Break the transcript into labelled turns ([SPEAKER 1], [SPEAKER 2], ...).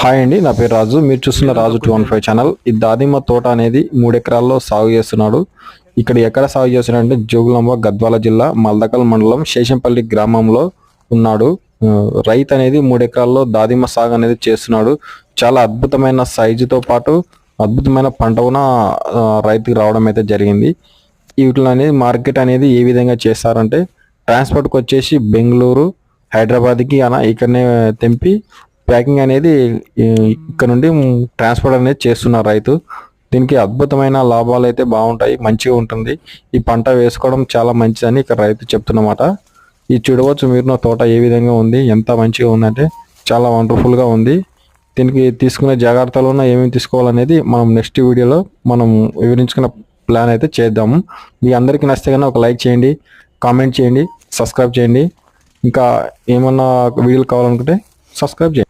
[SPEAKER 1] Hi అండి, నా పేరు రాజు. మీరు చూస్తున్న రాజు 215 ఛానల్. ఈ దానిమ్మ తోట అనేది 3 ఎకరాల్లో సాగు చేస్తున్నాడు. ఇక్కడ ఎక్కడ సాగు చేస్తున్నాడంటే జోగులాంబ, గద్వాల జిల్లా, మల్దకల్ మండలం, శేషంపల్లి గ్రామంలో ఉన్నాడు. రైతు అనేది 3 ఎకరాల్లో దానిమ్మ సాగు అనేది చేస్తున్నాడు. చాలా అద్భుతమైన సైజుతో పాటు అద్భుతమైన పంట కూడా రైతుకి రావడం అయితే జరిగింది. వీటిలో అనేది మార్కెట్ అనేది ఏ విధంగా చేస్తారంటే ట్రాన్స్పోర్ట్కి వచ్చేసి బెంగళూరు, హైదరాబాద్కి అలా ఇక్కడనే తెంపి ప్యాకింగ్ అనేది ఇక్కడ నుండి ట్రాన్స్పోర్ట్ అనేది చేస్తున్నారు రైతు. దీనికి అద్భుతమైన లాభాలు అయితే బాగుంటాయి, మంచిగా ఉంటుంది. ఈ పంట వేసుకోవడం చాలా మంచిదని ఇక్కడ రైతు చెప్తున్నమాట. ఇది చూడవచ్చు మీరు, నా తోట ఏ విధంగా ఉంది, ఎంత మంచిగా ఉందంటే చాలా వండర్ఫుల్గా ఉంది. దీనికి తీసుకునే జాగ్రత్తలు ఏమేమి తీసుకోవాలనేది మనం నెక్స్ట్ వీడియోలో మనం వివరించుకున్న ప్లాన్ అయితే చేద్దాము. మీ అందరికీ నచ్చితే కన్నా ఒక లైక్ చేయండి, కామెంట్ చేయండి, సబ్స్క్రైబ్ చేయండి. ఇంకా ఏమన్నా వీడియోలు కావాలనుకుంటే సబ్స్క్రైబ్ చేయండి.